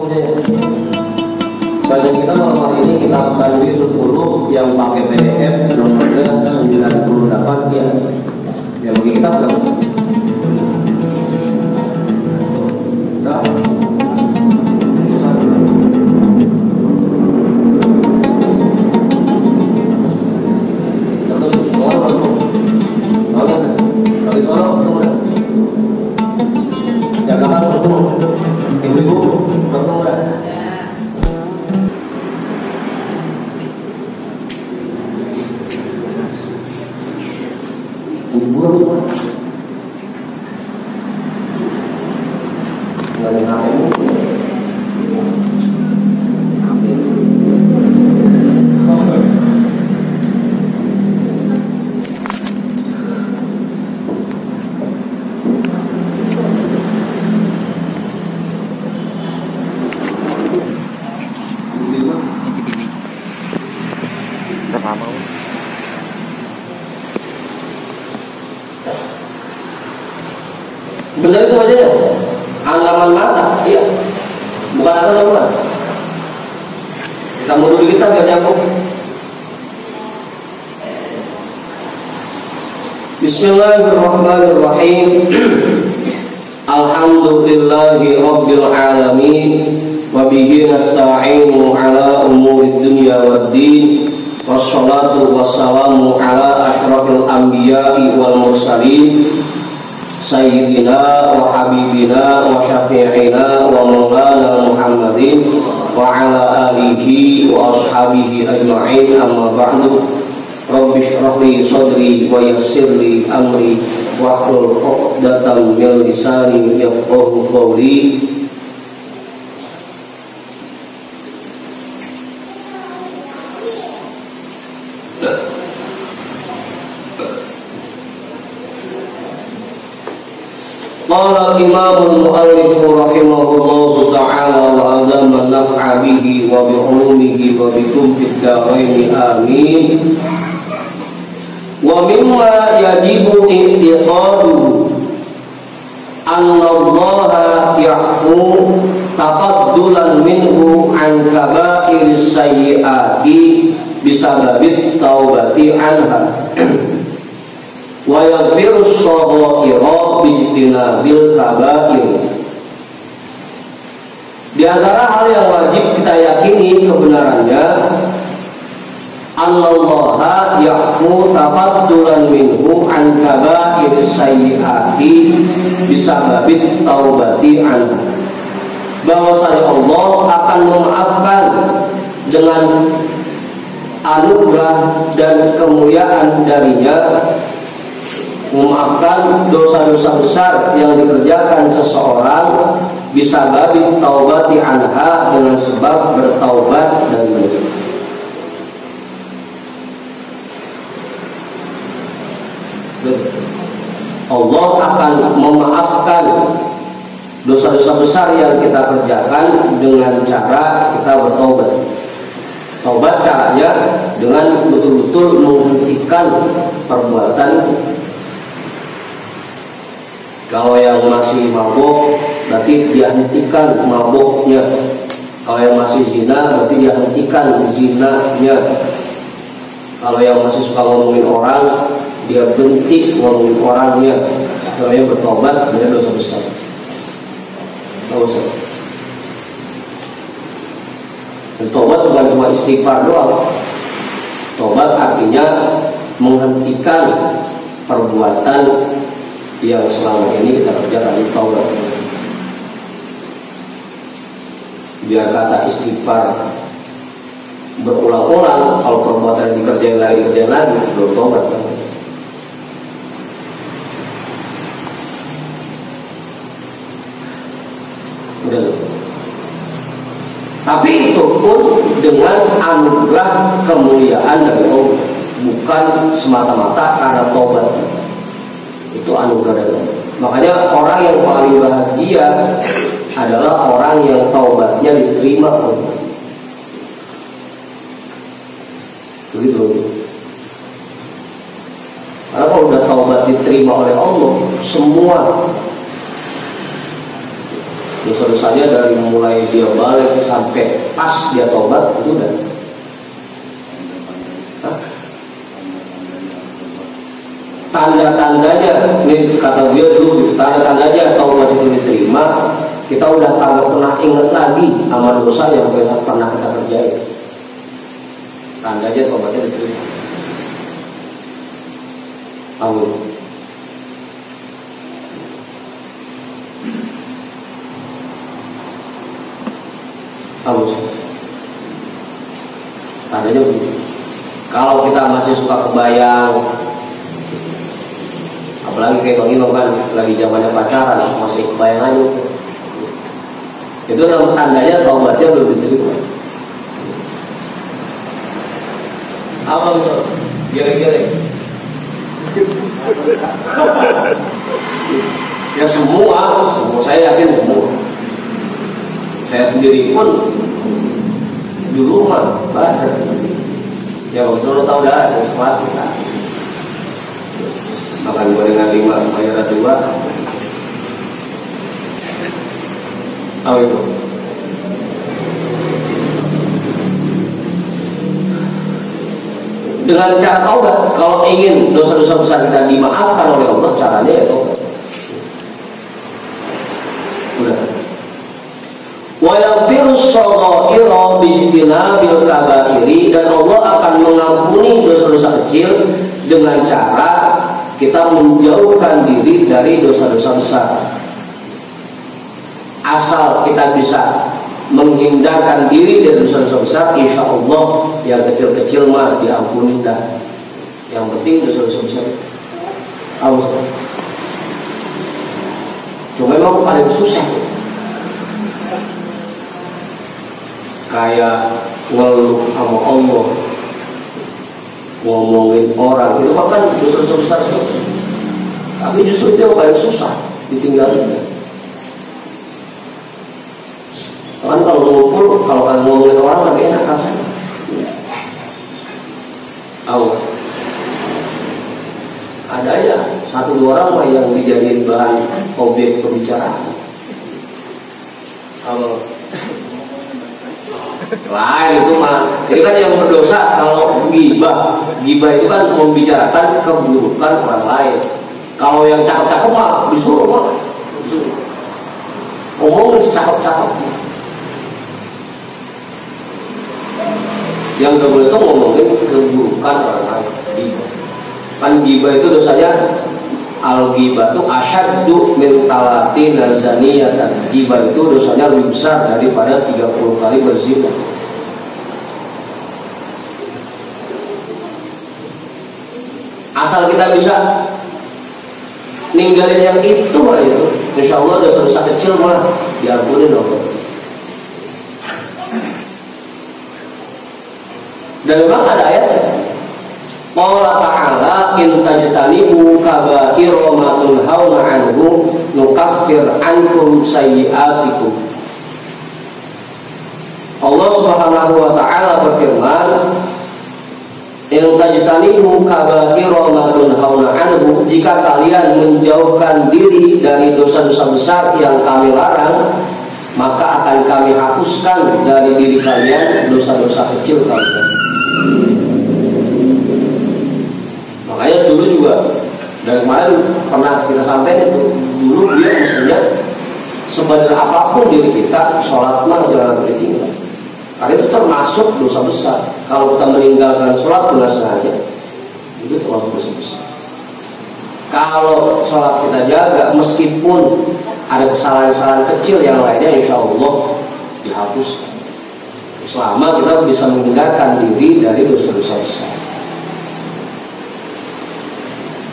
Bagi kita malam hari ini kita Tanwirul Qulub yang pakai PDF nomornya 98 ya. Ya bagi kita berapa? Udah. Benar itu aja ya? Andaman mata, iya. Bukan atau bukan. Kita mundur kita biar nyambung. Bismillahirrahmanirrahim. Alhamdulillahi rabbil alamin. Wabihi nasta'inu ala umurid dunya waddin. Wassalatu wassalamu ala ashrafil anbiya'i wal mursalin. Sayyidina wa habibina wa syafi'ina wa maulana Muhammadin wa ala alihi wa ashabihi ajma'in, amma ba'du. Rabbi shrah li sadri wa yassir li amri wa hlul 'uqdatam min lisani yafqahu qawli. Qala al-imam al-mu'allif rahimahullahu ta'ala wa adama naf'a bihi wa bi ulumihi wa bikum fid darain amin. Wa mimma yajibu i'tiqaduhu anna Allah ya'fu taqaddulan minhu an kaba'iris sayyi'ati bisababit taubati anha wa yaghfirus shaghaira bijtinabil kaba'ir. Di antara hal yang wajib kita yakini kebenarannya, Allaha ya'fu tafaddulan minhu an kaba'iris sayyi'ati bisababit taubati anha. Bahwasanya Allah akan memaafkan dengan anugerah dan kemuliaan darinya, memaafkan dosa-dosa besar yang dikerjakan seseorang bisa babi taubati anha, dengan sebab bertaubat darinya. Allah akan memaafkan dosa-dosa besar yang kita kerjakan dengan cara kita bertaubat. Taubat caranya dengan betul-betul menghentikan perbuatan itu. Kalau yang masih mabuk, berarti dia hentikan mabuknya. Kalau yang masih zina, berarti dia hentikan zinanya. Kalau yang masih suka ngomongin orang, dia berhenti ngomongin orangnya. Kalau yang bertobat, dia dosa besar. Dosa. Dan tobat bukan cuma istighfar doang. Tobat artinya menghentikan perbuatan yang selama ini kita kerjakan, taubat. Biar kata istighfar berulang-ulang, kalau perbuatan yang dikerjain lagi, belum taubat kan? Udah. Tapi itu pun dengan anugerah kemuliaan dari Allah, bukan semata-mata karena taubat. Itu anugerah dari Allah. Makanya orang yang paling bahagia adalah orang yang taubatnya diterima Allah. Begitu. Karena kalau udah taubat diterima oleh Allah, semua dosa-dosanya dari mulai dia balik sampai pas dia tobat itu udah. Tanda-tandanya, ini kata dia dulu, tanda-tandanya taubat itu diterima, kita udah kagak pernah ingat lagi sama dosa yang pernah kita kerjain. Tandanya taubatnya diterima. Amin. Amin. Tandanya begitu. Kalau kita masih suka kebayang, apalagi kayak Bang Ino kan lagi zamannya pacaran masih kebayang aja, itu tandanya taubatnya belum diterima. Apa itu? Gila-gila. Ya semua saya yakin semua. Saya sendiri pun dulu mah ada. Ya Bang Solo tahu dah ada sekelas kita. Makan gorengan 5 bayar 2. Tahu itu. Dengan cara taubat, kalau ingin dosa-dosa besar kita dimaafkan oleh Allah, caranya ya taubat. Udah. Wa yaghfirus shaghaira bijtinabil kaba'iri, dan Allah akan mengampuni dosa-dosa kecil dengan cara kita menjauhkan diri dari dosa-dosa besar. Asal kita bisa menghindarkan diri dari dosa-dosa besar, insya Allah yang kecil-kecil mah diampuni dah. Yang penting dosa-dosa besar Allah. Cuma memang paling susah. Kayak ngeluh sama Allah, ngomongin orang, itu kan dosa-dosa besar. Tapi justru itu yang paling susah ditinggalin. Kan kalau ngumpul, kalau kan ngomongin orang lebih enak rasanya. Tahu? Ada aja 1-2 orang yang dijadiin bahan objek pembicaraan. Kalau lain itu mah, ini kan yang berdosa kalau gibah itu kan membicarakan keburukan orang lain. Kalau yang cakep-cakep mah disuruh mah ngomongin secakep-cakep. Yang gak boleh itu ngomongin keburukan orang lain. Kan gibah itu dosanya, al-ghibah itu asyaddu min talatin zaniyatan. Ghibah itu dosanya lebih besar daripada 30 kali berzina. Asal kita bisa ninggalin yang itu mah itu, insya Allah dosa-dosa kecil mah diampuni Allah. Dan memang ada ayatnya. Qala ta'ala in tajtanibu kaba'ira ma tunhauna 'anhu nukaffir 'ankum sayyi'atikum. Allah Subhanahu wa taala berfirman, in tajtanibu kaba'ira ma tunhauna 'anhu, jika kalian menjauhkan diri dari dosa-dosa besar yang kami larang, maka akan kami hapuskan dari diri kalian dosa-dosa kecil kalian. Makanya dulu juga dari kemarin pernah kita sampaikan itu, dulu dia misalnya sebenarnya apapun diri kita, sholat mah jangan ditinggal, karena itu termasuk dosa besar. Kalau kita meninggalkan sholat dengan sengaja, itu termasuk dosa besar. Kalau sholat kita jaga, meskipun ada kesalahan-kesalahan kecil yang lainnya, insya Allah dihapuskan, selama kita bisa menghindarkan diri dari dosa-dosa besar.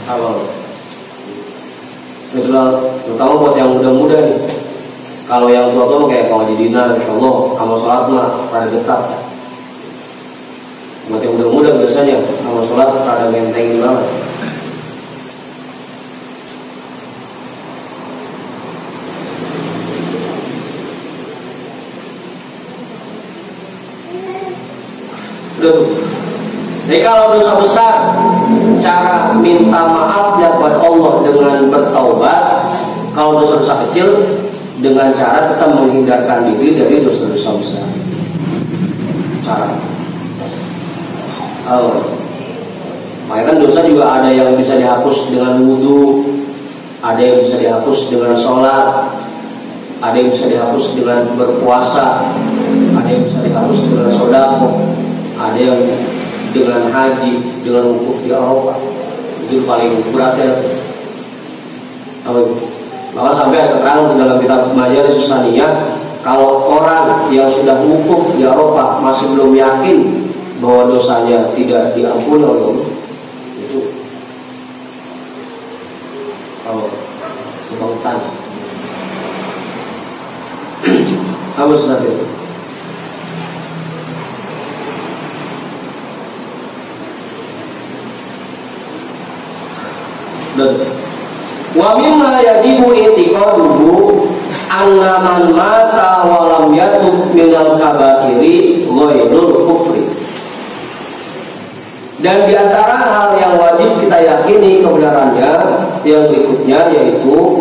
Kalau terutama buat yang muda-muda nih, kalau yang tua-tua kayak kalau jadina, insya Allah sama sholat mah pada dekat. Buat yang muda-muda biasanya sama sholat pada ngentengin banget. Jadi kalau dosa besar, cara minta maafnya kepada Allah dengan bertaubat. Kalau dosa-dosa kecil, dengan cara tetap menghindarkan diri dari dosa-dosa besar. Cara. Makanya kan dosa juga ada yang bisa dihapus dengan wudhu, ada yang bisa dihapus dengan sholat, ada yang bisa dihapus dengan berpuasa, ada yang bisa dihapus dengan sedekah, ada yang dengan haji, dengan wukuf di Arafah. Itu paling berat ya. Maka sampai ada keterangan di dalam kitab Majalis Susaniyah, kalau orang yang sudah wukuf di Arafah masih belum yakin bahwa dosanya tidak diampuni oleh Allah, itu kebangetan. Apa sesuatu itu? Dan wa mimma yajibu i'tiqaduhu anna man mata wa lam yatub minal kaba'iri ghairul kufri. Dan di antara hal yang wajib kita yakini kebenarannya yang berikutnya, yaitu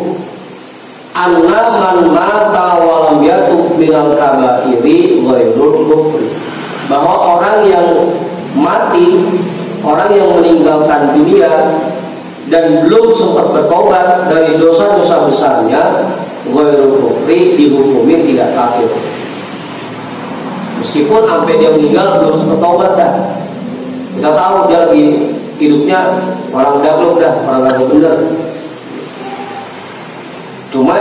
anna man mata wa lam yatub minal kaba'iri ghairul kufri, bahwa orang yang mati, orang yang meninggalkan dunia dan belum sempat bertobat dari dosa-dosa besarnya, ghairul kufri, dihukumi tidak kafir. Meskipun sampai dia meninggal belum sempat tobat dah. Kita tahu dia lagi hidupnya orang dablok dah, orang gak bener. Cuma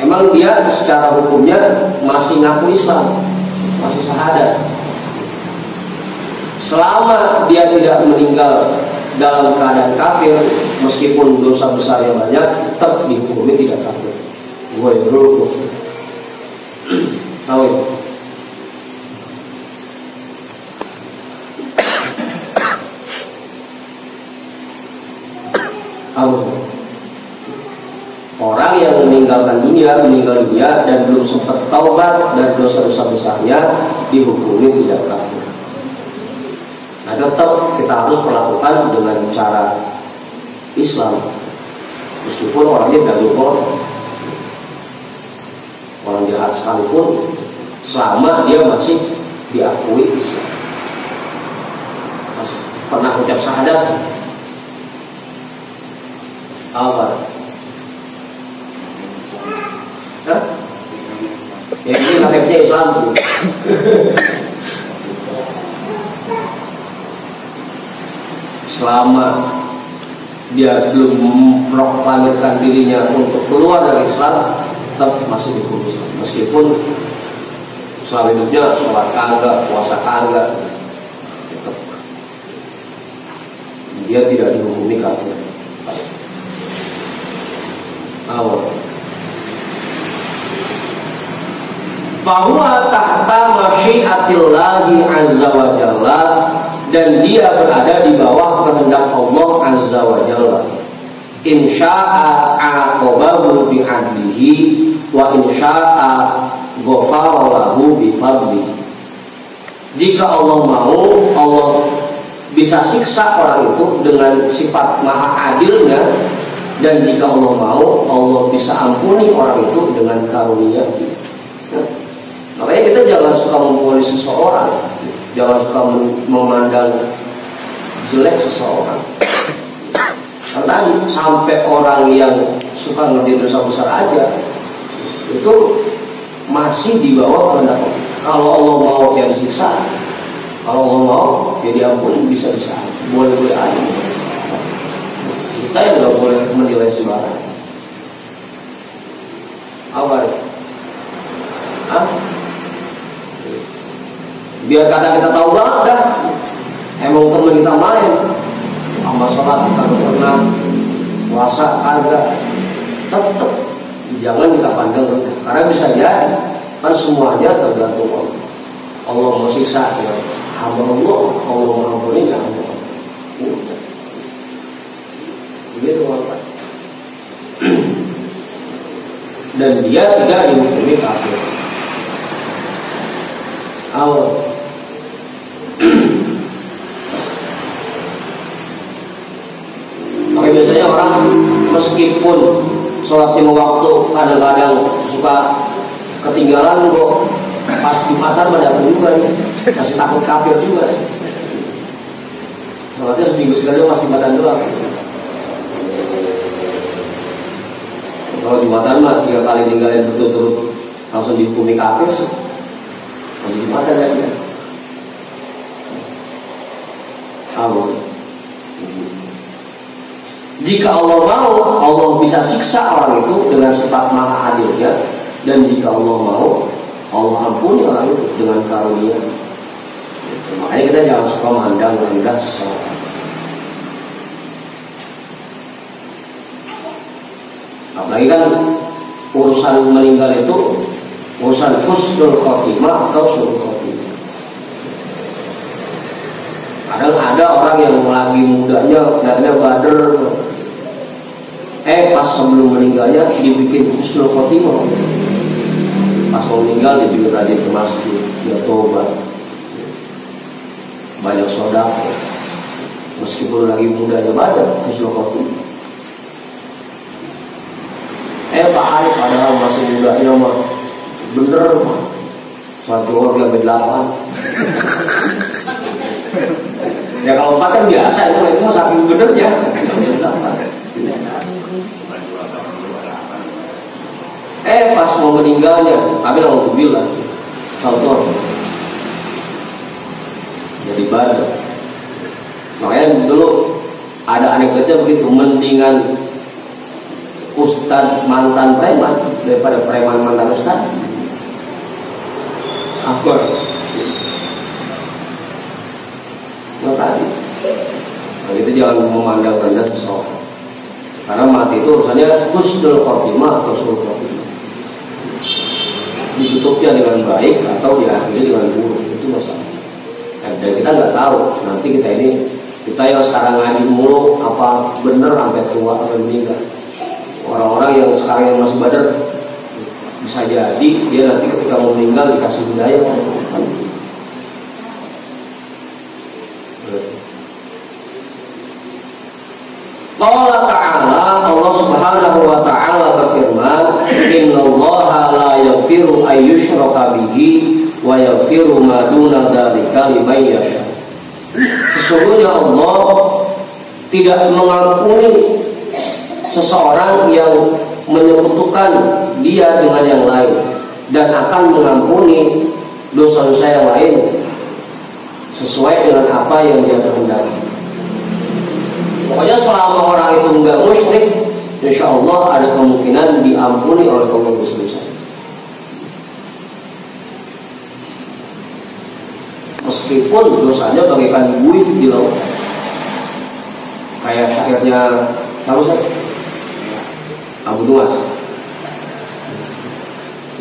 emang dia secara hukumnya masih ngaku Islam, masih syahadat. Selama dia tidak meninggal dalam keadaan kafir, meskipun dosa besarnya banyak, tetap dihukumi tidak kafir. Ghairul kufri. Tahu itu? Orang yang meninggal dunia dan belum sempat taubat dari dosa-dosa besarnya, dihukumi tidak kafir. Nah, tetap kita harus melakukan dengan cara Islam, meskipun orangnya tidak berbuat orang jahat sekalipun, selama dia masih diakui Islam, masih pernah ucap syahadat. Apa? Hah? Ya ini KTP Islam tuh. Selama dia belum memproklamirkan dirinya untuk keluar dari Islam, tetap masih dihukum Islam. Meskipun selama hidupnya sholat kagak, puasa kagak, tetap dia tidak dihukumi kafir. Bahwa tahta masyiatillahi azza wa jalla, dan dia berada di bawah kehendak Allah azza wa jalla. Insya'a aqabahu bi'adlihi wa insya'a ghafara lahu bifadlihi. Jika Allah mau, Allah bisa siksa orang itu dengan sifat maha adilnya, dan jika Allah mau, Allah bisa ampuni orang itu dengan karunia. Makanya kita jangan suka memponis seseorang, jangan suka memandang jelek seseorang. Karena tadi sampai orang yang suka ngerti dosa besar aja, itu masih di bawah kehendak Allah. Kalau Allah mau dia disiksa, kalau Allah mau dia diampuni, bisa-bisa, boleh-boleh aja. Kita yang nggak boleh menilai sembarang. Apa? Biar kadang kita tahu banget dah, emang teman kita main, sama sholat kita pernah, puasa agak, tetap jangan kita pandang rendah, karena bisa jadi kan semuanya tergantung Allah. Allah mau siksa ya hamba Allah, Allah mau ampuni ya hamba Allah. Begitu Bapak. Dan dia tidak dihukumi kafir. Allah. Maka biasanya orang meskipun sholat lima waktu kadang-kadang suka ketinggalan kok, pas Jumatan pada juga nih, masih takut kafir juga. Sholatnya seminggu sekali pas Jumatan doang. Kalau Jumatan mah 3 kali tinggalin berturut-turut langsung dihukumi kafir sih. Masih Jumatan kan ya. Jika Allah mau, Allah bisa siksa orang itu dengan sifat maha adilnya. Dan jika Allah mau, Allah ampuni orang itu dengan karunia. Makanya kita jangan suka memandang rendah seseorang. Apalagi kan urusan meninggal itu urusan husnul khotimah atau su'ul khotimah. Kadang ada orang yang lagi mudanya kelihatannya bader, pas sebelum meninggalnya dibikin husnul khotimah. Pas mau meninggal dia juga rajin ke masjid, dia tobat, banyak sedekah, meskipun lagi mudanya bader, husnul khotimah. Pak Ari padahal masih mudanya mah bener mah 1 orang sampai 8. Ya kalau 4 kan biasa itu mah saking benernya 8. Pas mau meninggalnya, tapi alhamdulillah contoh jadi badan. Makanya dulu ada anekdotnya begitu, mendingan ustad mantan preman daripada preman mantan ustad. Apa? Tadi. Nah, itu jangan memandang rendah seseorang. Karena mati itu urusannya husnul khotimah atau su'ul khotimah. Ditutupnya dengan baik atau diakhiri dengan buruk, itu masalah. Dan kita nggak tahu nanti kita yang sekarang ngaji mulu apa bener sampai tua atau meninggal. Orang-orang yang sekarang yang masih badar bisa jadi dia nanti ketika mau meninggal dikasih hidayah. Allah Ta'ala, Allah Subhanahu wa Ta'ala berfirman, innallaha la yaghfiru an yushraka bihi wa yaghfiru ma duna dzalika liman yasha. Sesungguhnya Allah tidak mengampuni seseorang yang menyekutukan dia dengan yang lain, dan akan mengampuni dosa-dosa yang lain sesuai dengan apa yang dia kehendaki. Pokoknya selama orang itu enggak musyrik, insya Allah ada kemungkinan diampuni oleh Allah dosa-dosa. Meskipun dosanya bagaikan buih di laut. Kayak syairnya tahu saya Abu Nuwas,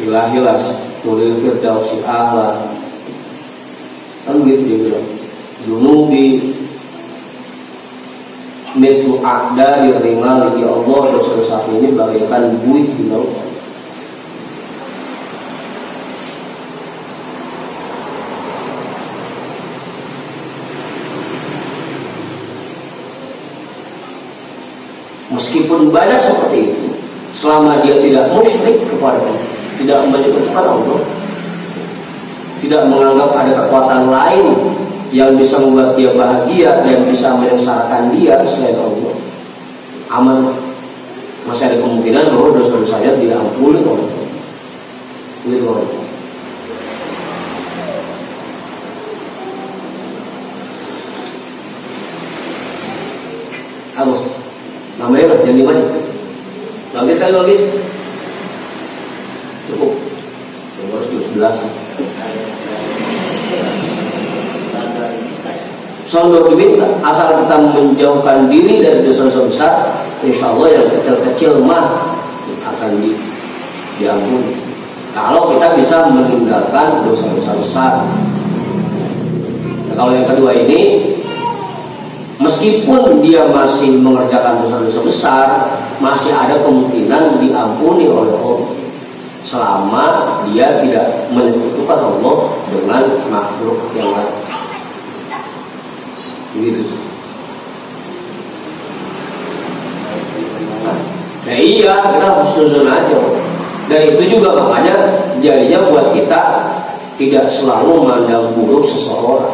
ilahilas tulil firdausi a'la, kan begitu dia bilang, dunubi mitu a'da dirimal, ya Allah dosa-dosa ini bagaikan buih di laut. Meskipun banyak seperti itu, selama dia tidak musyrik kepada Allah, tidak menyekutukan Allah, tidak menganggap ada kekuatan lain yang bisa membuat dia bahagia dan bisa menyengsarakan dia selain Allah, aman. Masih ada kemungkinan bahwa dosa-dosanya diampuni oleh Allah. Itu Allah. Awas, namanya lah, jangan dimana. Logis kali logis. Cukup. Nomor 11. Sondor diminta, asal kita menjauhkan diri dari dosa-dosa besar, insya Allah yang kecil-kecil mah akan diampuni. Kalau kita bisa meninggalkan dosa-dosa besar. Nah, kalau yang kedua ini, meskipun dia masih mengerjakan dosa-dosa besar, masih ada kemungkinan diampuni oleh Allah selama dia tidak menyekutukan Allah dengan makhluk yang lain. Begitu. Nah iya, kita harus husnuzon aja. Dan itu juga makanya jadinya buat kita tidak selalu memandang buruk seseorang.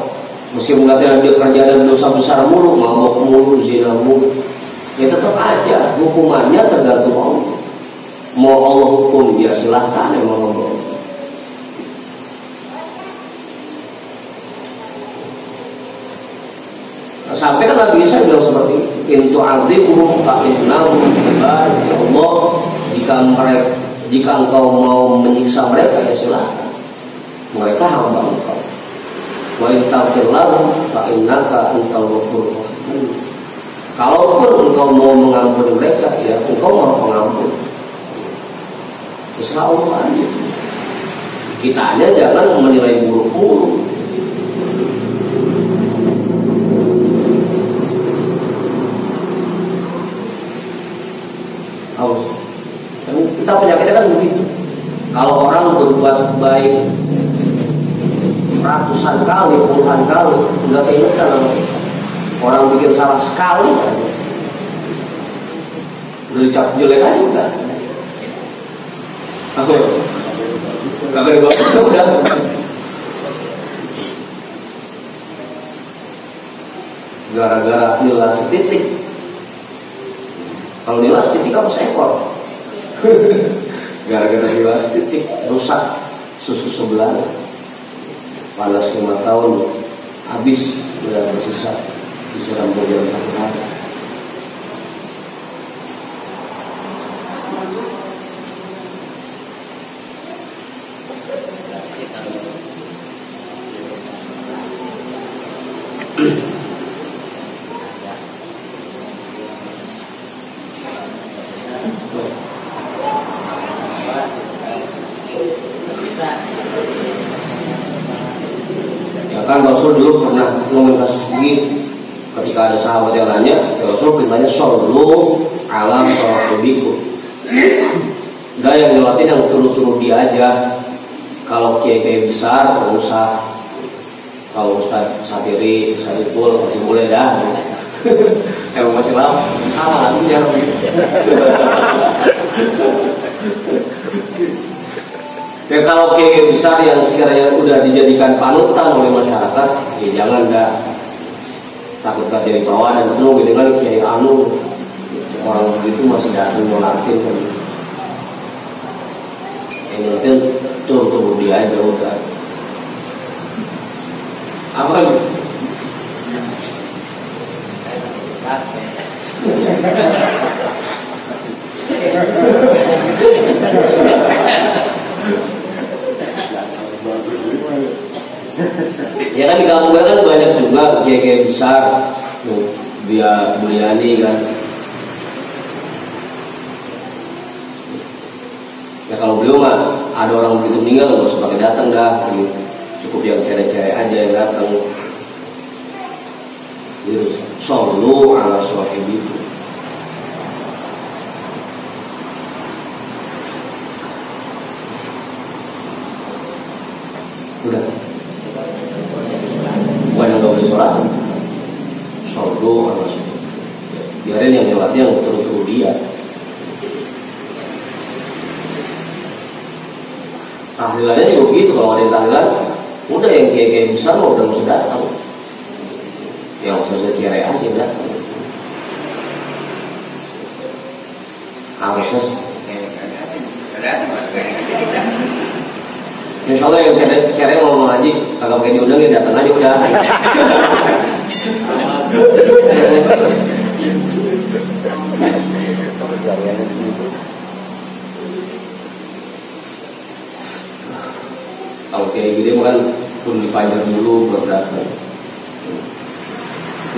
Meskipun katanya dia kerjaan dosa besar mulu, mabok mulu, zina mulu, ya tetap aja hukumannya tergantung Allah. Mau Allah hukum ya silahkan, emang Allah. Sampai kan Nabi Isa bilang seperti itu, tu'adzibhum fa innahum ibad. Ya Allah, jika engkau mau menyiksa mereka ya silakan, mereka hamba engkau. Wa in taghfir lahum fa innaka antal ghafurur rahim. Kalaupun engkau mau mengampuni mereka, ya engkau mau pengampun. Terserah Allah aja. Kitanya jangan menilai buruk-buruk. Kita penyakitnya kan begitu. Kalau orang berbuat baik ratusan kali, puluhan kali, udah keingetan sama kita. Orang bikin salah sekali aja, udah dicap jelek aja udah. Kagak dibagus udah. Gara-gara nilai setitik. Kalau nilai setitik apa seekor? Gara-gara nilai setitik rusak susu sebelah. Panas 5 tahun habis, udah bersisa disiram berjalan 1 hari. Kan Rasul dulu pernah ngomong kasus begini, ketika ada sahabat yang nanya, Rasul bertanya sallu ala sahibikum. Udah yang ngelatin yang turun-turun dia aja. Kalau kiai-kiai besar nggak usah. Kalau Ustaz Satiri, Saiful masih boleh dah. Emang masih lama, salah artinya. Ya kalau kiai besar yang sekiranya udah dijadikan panutan oleh masyarakat, ya jangan dah takut jadi bawah dan penuh dengan kiai anu orang begitu masih datang ngelakin kan. Yang penting turun dia aja udah. Apa? Ya kan di kampung kan banyak juga kiai-kiai besar, dia Buliani kan. Ya kalau beliau mah ada orang begitu meninggal nggak usah pakai datang dah, gitu. Cukup yang cewek-cewek aja yang datang. Gitu. Sallu ala sahibikum. Udah. Bukan yang gak boleh sholat. Sallu ala sahibikum. Biarin yang nyelatnya yang turut-turut dia. Tahlilannya juga begitu, kalau ada yang tahlilan, udah yang kiai-kiai besar mah udah mesti datang. Yang usah cerai aja datang. Harusnya insya Allah yang cerai mau ngaji, kagak pakai diundang ya datang aja udah. Kalau kayak gini kan pun dipanjang dulu baru datang.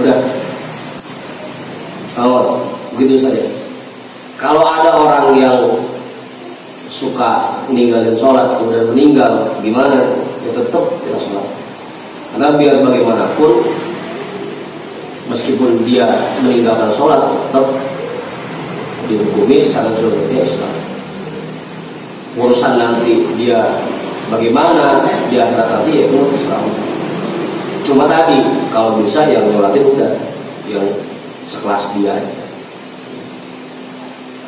Udah. Oh, begitu saja. Kalau ada orang yang suka ninggalin sholat kemudian meninggal, gimana? Ya tetap kita sholat. Karena biar bagaimanapun, meskipun dia meninggalkan sholat, tetap dihukumi secara syariat Islam. Urusan nanti dia bagaimana dia nanti ya itu terserah. Cuma tadi kalau bisa yang nyolatin udah yang sekelas dia aja.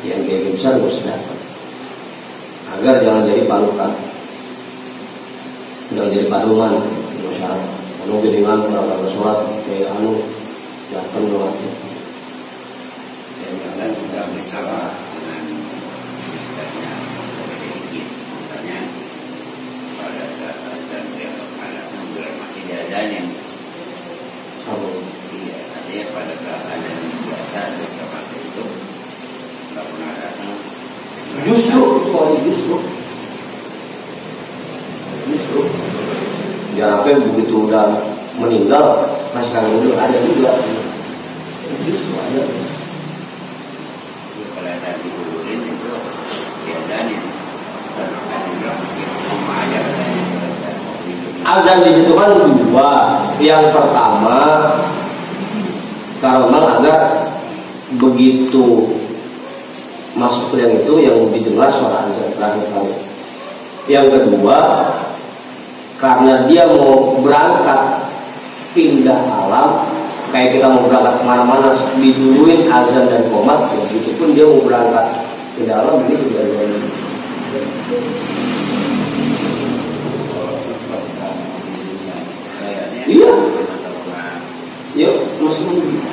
Yang kayak besar harus datang. agar jangan jadi panutan, jangan jadi paduman masyarakat. Anu bilingan berapa surat kayak anu jatuh doang. Dan juga bersalah dengan misalnya pada saat dan yang pada bulan masih diadanya. Iya, artinya pada saat ada biasa seperti itu nggak pernah datang. Justru jaraknya begitu udah meninggal masih kali itu ada juga. Justru ada. Kalau ada dihulurin itu biadanya azan di situ kan dua. Yang pertama karena agar begitu masuk ke yang itu yang didengar suara azan terakhir kali. Yang kedua karena dia mau berangkat pindah alam, kayak kita mau berangkat kemana-mana diduluin azan dan qomat, begitu pun dia mau berangkat pindah alam ini juga ada. Iya, yuk masih mungkin.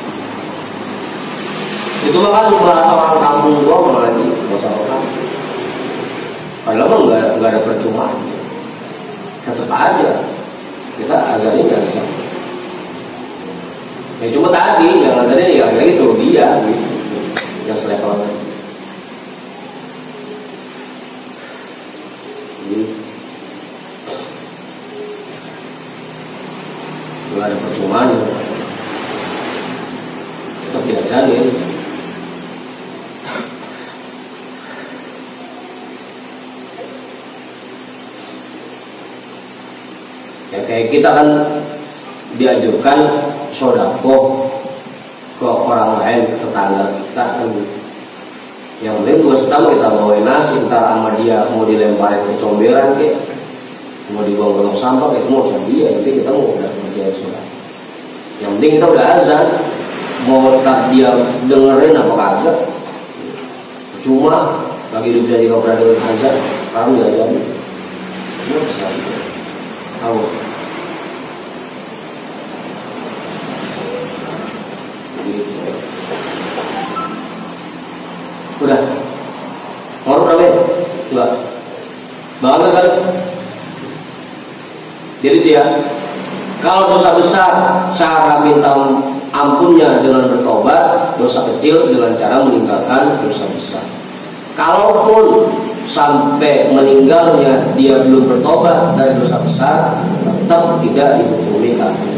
Itu kan bahasa orang kampung doang lagi, bahasa orang. Padahal mah nggak ada percuma. Tetap aja kita azannya nggak bisa. Ya cuma tadi yang azannya ya kayak itu dia, gitu. Yang selevelnya. Nggak ada percuma, tetap diazanin. Ya kayak kita kan dianjurkan sodako ke orang lain, ke tetangga kita kan. Yang penting tugas utama kita bawain nasi, ntar sama dia mau dilemparin ke comberan kayak mau dibuang ke tong sampah kayak itu mau sama dia. Nanti kita mau udah kerja sudah. Yang penting kita udah azan, mau ntar dia dengerin apa kagak. Cuma lagi hidup jadi kau berada dengan azan, sekarang dia azan. Mau bisa tahu. Udah ngorok namanya? Enggak. Banget kan? Jadi dia kalau dosa besar cara minta ampunnya dengan bertobat, dosa kecil dengan cara meninggalkan dosa besar. Kalaupun sampai meninggalnya dia belum bertobat dari dosa besar, tetap tidak dihukumi kafir.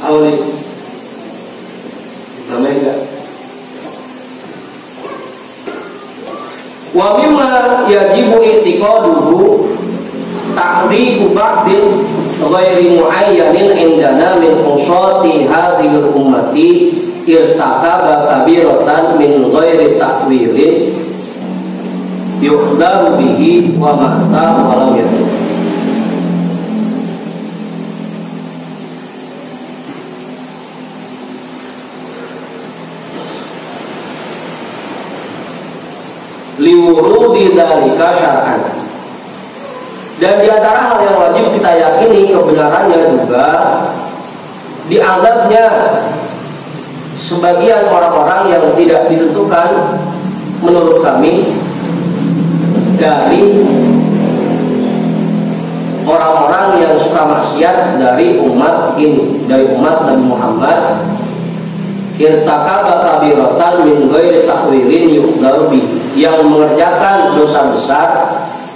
Awalnya namanya enggak. Wa mimma yajibu i'tiqaduhu ta'dhibu ba'dil ghairi muayyanin indana min usati hadhil ummati irtakaba kabiratan min ghairi ta'wilin yuqdaru bihi wa ma'ta wa lam yatub. Liwurudi dzalika syar'an. Dan di antara hal yang wajib kita yakini kebenarannya juga dianggapnya sebagian orang-orang yang tidak ditentukan menurut kami dari orang-orang yang suka maksiat dari umat ini, dari umat Nabi Muhammad, irtakaba kabiratan min ghairi ta'wilin yuqdaru bi, yang mengerjakan dosa besar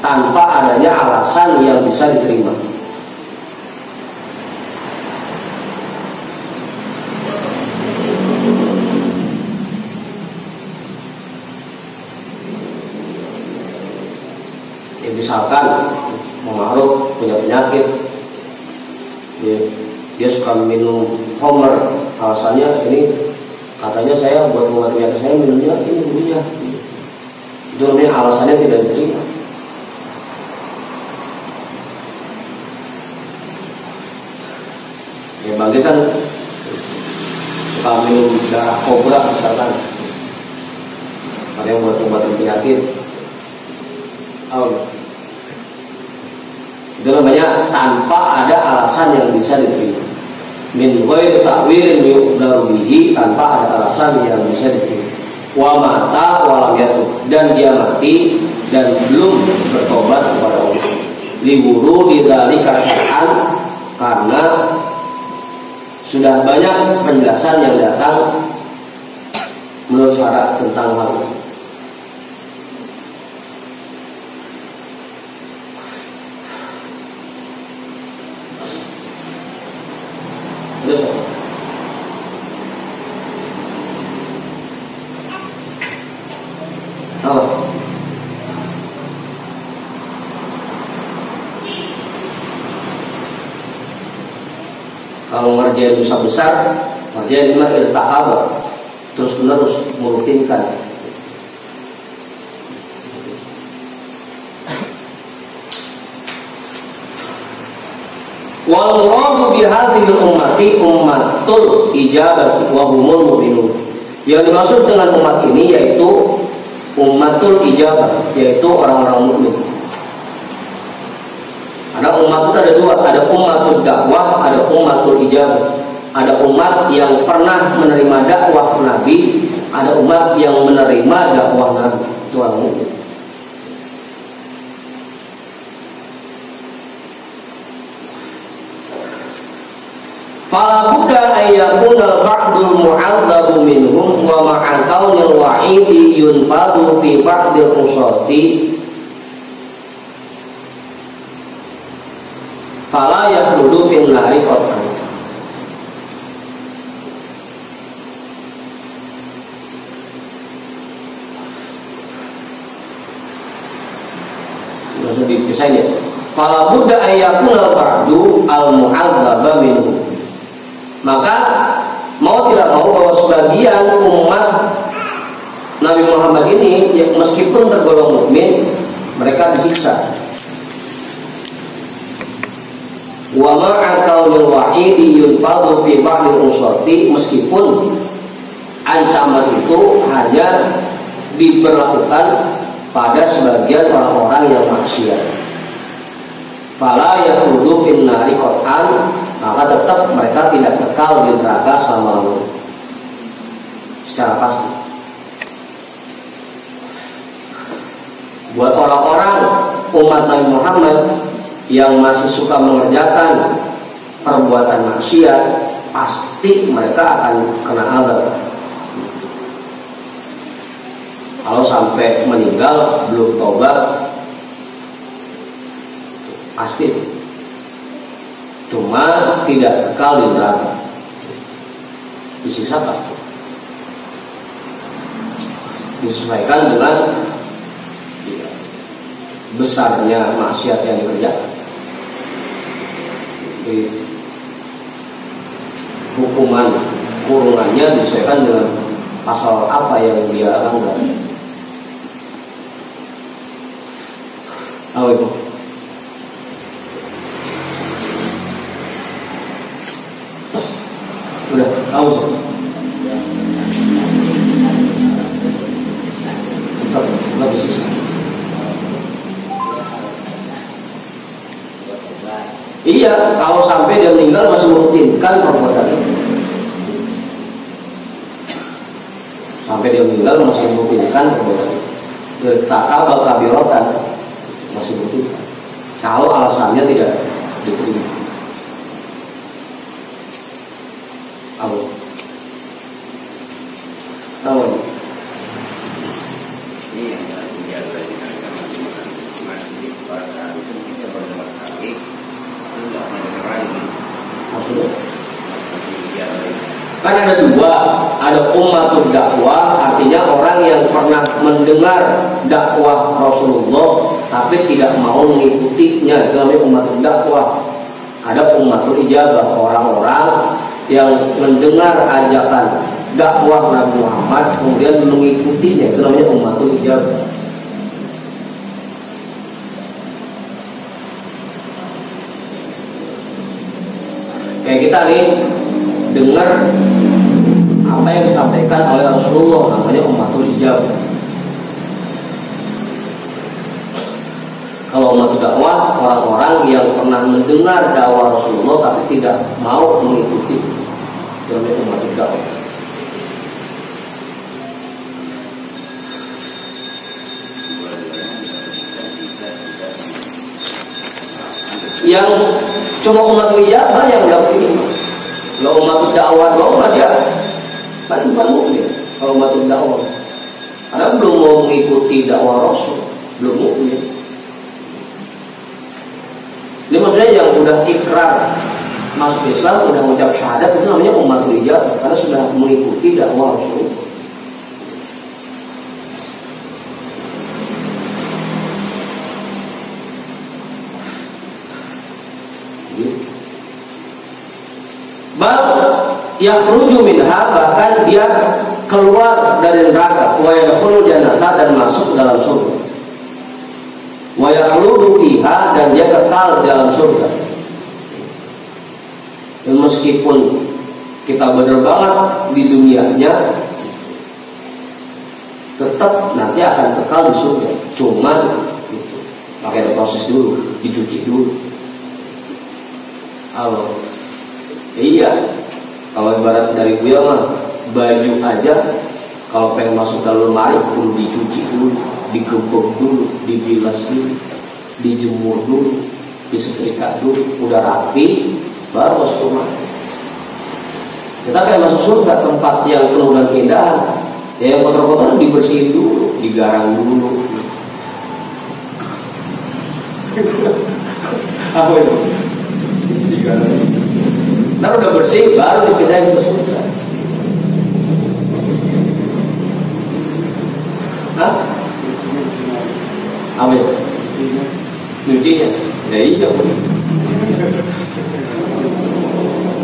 tanpa adanya alasan yang bisa diterima. Ya, misalkan Mu'aruf punya penyakit, dia suka minum homer, alasannya ini katanya saya buat obat penyakit saya minumnya ini dulunya. Itu namanya alasannya tidak diterima. Ya bagi kan suka minum darah kobra misalkan, Itu namanya tanpa ada alasan yang bisa diterima. Min ghairi ta'wirin yuqdaru bihi, tanpa ada alasan yang bisa diterima. Wa mata wa lam yatub, dan dia mati dan belum bertobat kepada Allah. Liburu didzalika syar'an, karena sudah banyak penjelasan yang datang menurut syarat tentang hal ini. Kalau ngerjain dosa besar, ngerjain lima iltahab, terus menerus merutinkan. Wal muradu bihadhil ummati ummatul ijabati wa humul mu'minun. Yang dimaksud dengan umat ini yaitu ummatul ijabah, yaitu orang-orang mukmin. Ada umat itu ada dua, ada ummatul dakwah, ada ummatul ijabah. Ada umat yang pernah menerima dakwah Nabi, ada umat yang menerima dakwah Nabi. Itu orang mukmin. Fala budda ayyakuna ba'dul mu'adzabu minhum wa ma'a kaunil wa'idi yunfadu fi ba'dil usati fala yakhludu fil nari qatan. Maksud dipisahin ya. Fala budda ayyakuna ba'du al mu'adzaba minhum. Maka mau tidak mau bahwa sebagian umat Nabi Muhammad ini ya, meskipun tergolong mukmin, mereka disiksa. Wa ma'a kaunil wa'idi yunfadu fi ba'dil usati, meskipun ancaman itu hanya diberlakukan pada sebagian orang-orang yang maksiat. Fala yakhludu fin nari qat'an, maka tetap mereka tidak kekal di neraka selama-lamanya secara pasti. Buat orang-orang umat Nabi Muhammad yang masih suka mengerjakan perbuatan maksiat, pasti mereka akan kena azab. Kalau sampai meninggal belum tobat, pasti. Cuma tidak kekal di neraka, disiksa pasti. Disesuaikan dengan besarnya maksiat yang dikerjakan. Jadi, hukuman kurungannya disesuaikan dengan pasal apa yang dia langgar. Tahu itu? Udah tahu sih. Tetap lebih sisa. Iya, kalau sampai dia meninggal masih merutinkan perbuatan itu. Sampai dia meninggal masih merutinkan perbuatan itu. Takabal kabirotan masih merutinkan. Kalau alasannya tidak diterima. Tahu? Tahu? Ini yang dijaga di masjid pada itu kita berdebat kali itu nggak mendengar lagi. Maksudnya? Kan ada dua, ada ummatul dakwah, artinya orang yang pernah mendengar dakwah Rasulullah tapi tidak mau mengikutinya, itu namanya ummatul dakwah. Ada ummatul ijabah, orang-orang yang mendengar ajakan dakwah Nabi Muhammad kemudian mengikutinya, itu namanya ummatul ijabah. Kayak kita nih dengar apa yang disampaikan oleh Rasulullah, namanya ummatul ijabah. Kalau umat dakwah, orang-orang yang pernah mendengar dakwah Rasulullah tapi tidak mau mengikuti. Itu umat dakwah. Yang cuma umat ijabah yang dapat ini. Kalau umat dakwah doang dia kan bukan mukmin. Kalau umat dakwah, karena belum mau mengikuti dakwah Rasul, belum mukmin. Ini maksudnya yang udah ikrar masuk Islam, udah mengucap syahadat, itu namanya umat ijabah karena sudah mengikuti dakwah Rasul. Yakhruju minha, bahkan dia keluar dari neraka, wa yadkhulul jannata, dan masuk dalam surga, wa yakhludu fiha, dan dia kekal dalam surga. Dan meskipun kita benar banget di dunianya, tetap nanti akan kekal di surga. Cuman itu pakai proses dulu, dicuci dulu. Halo. Iya. Kalau ibarat dari gue mah, baju aja kalau pengen masuk dalam lemari perlu dicuci dulu, digebuk dulu, dibilas dulu, dijemur dulu, disetrika dulu, udah rapi baru masuk rumah. Kita kayak masuk surga, tempat yang penuh dengan keindahan. Ya, yang kotor-kotor dibersihin dulu, digarang dulu. Apa itu? Digarang. Nah udah bersih, baru dipindahin ke surga. Hah? Apa itu? Nyucinya? Ya iya.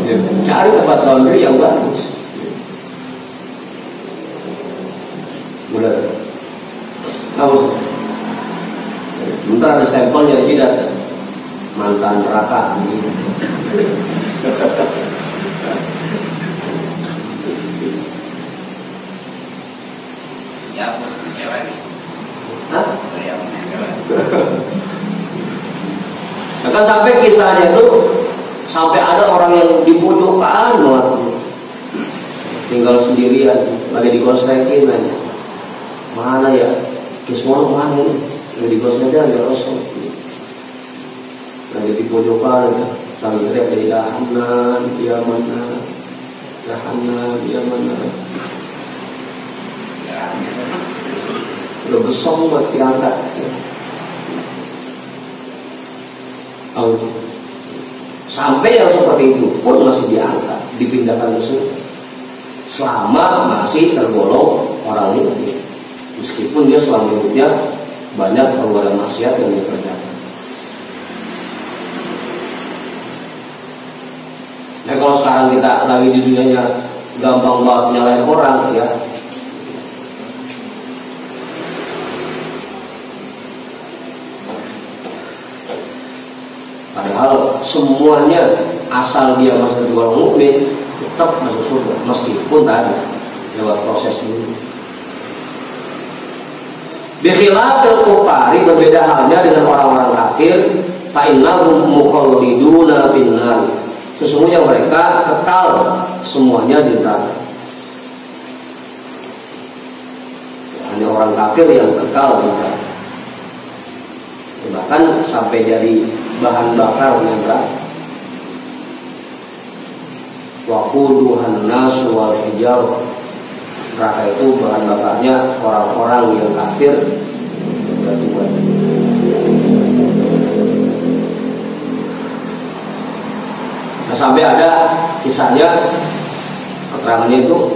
Ya, cari tempat laundry yang bagus. Benar. Apa sih? Bentar ada stempelnya di tidak. Mantan neraka. Ya, lagi. Hah? Ya, Akan sampai kisahnya itu sampai ada orang yang di pojokan banget, tinggal sendirian, lagi dikosrekin aja. Mana ya? Kismono mana ini? Yang dikosrekin ya Rasul. Lagi di pojokan aja. Sambil teriak dari Yahanan, dia mana? Yahanan, dia mana? Udah besok buat diangkat. Sampai yang seperti itu pun masih diangkat, dipindahkan ke surga. Selama masih tergolong orang ini, meskipun dia selama hidupnya banyak perbuatan maksiat yang dia kerjakan. Nah kalau sekarang kita lagi di dunianya gampang banget nyalahin orang ya. Padahal semuanya asal dia masih tergolong mukmin tetap masuk surga meskipun tadi lewat proses dulu. Bikhilafil kufari, berbeda halnya dengan orang-orang kafir, fa innahum mukhaliduna finnar. Sesungguhnya mereka kekal semuanya di neraka. Hanya orang kafir yang kekal di neraka. Bahkan sampai jadi bahan bakar neraka. Waquduhan nasu wal hijarah. Neraka itu bahan bakarnya orang-orang yang kafir. Nah, sampai ada kisahnya, keterangannya itu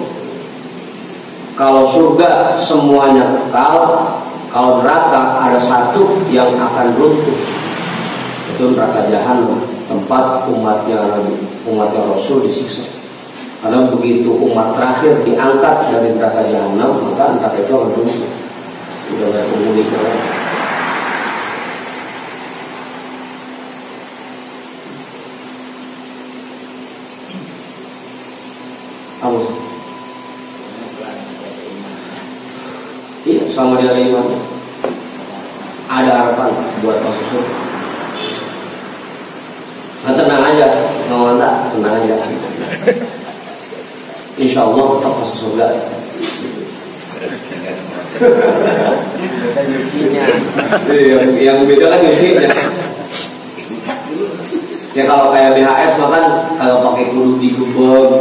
kalau surga semuanya kekal, kalau neraka ada satu yang akan runtuh, itu neraka jahanam, tempat umatnya Rasul disiksa. Karena begitu umat terakhir diangkat dari neraka jahanam, maka neraka itu akan runtuh, udah nggak penghuni lagi. Iya, sama dia ada iman, ada harapan buat masuk Beda nyucinya. Yang beda kan nyucinya. Ya kalau kayak BHS mah kan kalau pakai kudu digubeng,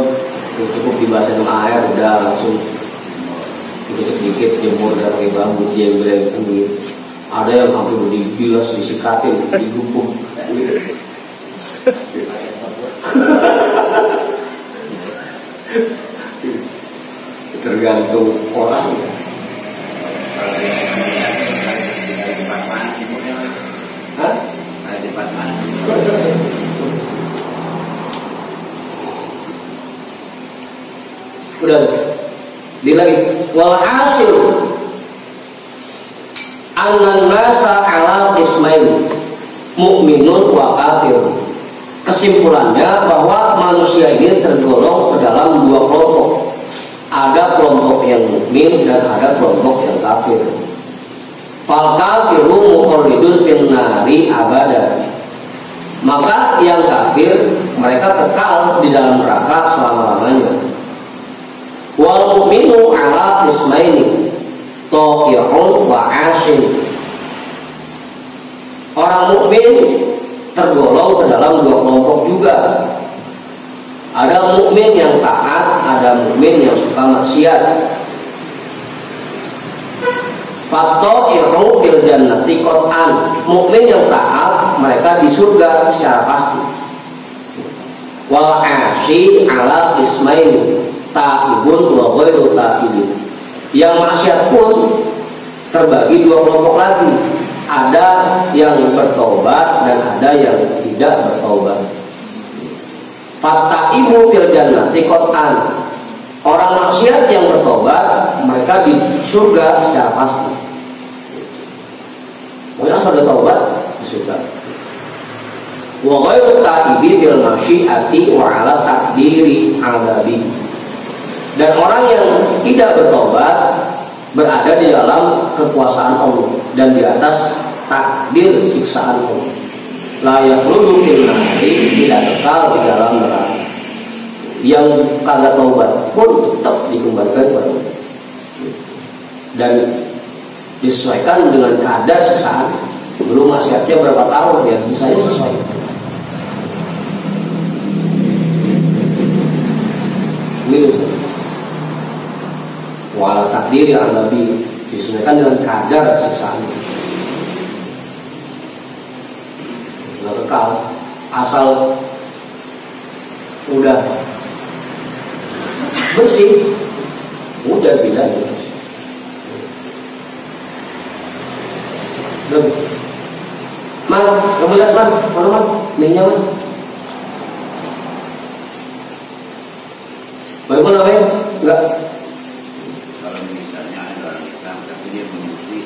cukup dibasahin sama air udah langsung sedikit jemur dan pakai bambu jembreng gitu. Ada yang hampir dibilas, disikatin, digubung. Tergantung orang. Hah? Udah di lagi wal hasil annan nasa ala ismail mu'minun wa kafir. Kesimpulannya bahwa manusia ini tergolong ke dalam dua kelompok. Ada kelompok yang mukmin dan ada kelompok yang kafir. Fal kafiru mukhalidun fil nari abada. Maka yang kafir mereka kekal di dalam neraka selama-lamanya. Wal mu'minu ala ismaini ta'i'un wa 'asin. Orang mukmin tergolong ke dalam dua kelompok juga. Ada mukmin yang taat, ada mukmin yang suka maksiat. Fatta'i'u fil jannati qat'an. Mukmin yang taat mereka di surga secara pasti. Wal 'asi ala ismaini ta'ibun wa ghairu ta'ibin. Yang maksiat pun terbagi dua kelompok lagi. Ada yang bertobat dan ada yang tidak bertobat. Fattaibu fil jannati qat'an. Orang maksiat yang bertobat mereka di surga secara pasti. Yang sudah tobat di surga. Wa ghairu ta'ibi fil masyiati wa 'ala takdiri 'adabi. Dan orang yang tidak bertobat berada di dalam kekuasaan Allah dan di atas takdir siksaan Allah. La yakhludu fil nari, tidak kekal di dalam neraka. Yang kagak taubat pun tetap dikembalikan kepada Allah dan disesuaikan dengan kadar siksaan. Belum maksiatnya berapa tahun ya, sisanya sesuai. Gitu. Wala takdir yang lebih disesuaikan dengan kadar siksaan. Nggak kekal, asal udah bersih, udah pindah. Man, kamu lihat man, mana minyak man? Bagaimana man? Enggak. Kalau misalnya ada orang Islam tapi dia memusuhi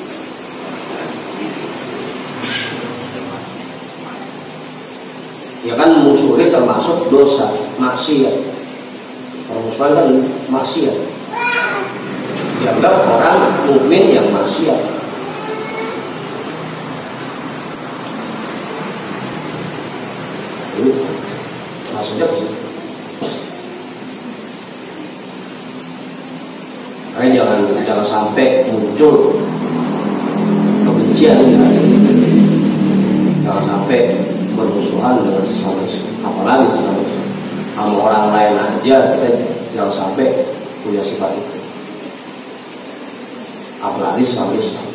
ya kan musuhnya termasuk dosa maksiat. Permusuhan kan maksiat. Dianggap orang mukmin yang maksiat. Maksudnya sih. Jangan sampai muncul kebencian ya. Jangan sampai bermusuhan dengan sesama, apalagi sama orang lain aja kita jangan sampai punya sifat itu. Apalagi sama Islam.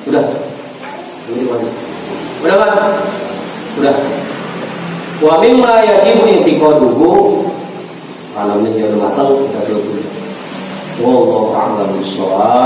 Udah Pak? Udah. Wa mimma yajibu intiqaduhu, kalau ini udah matang kita tutup. Wallahu a'lam bishawab.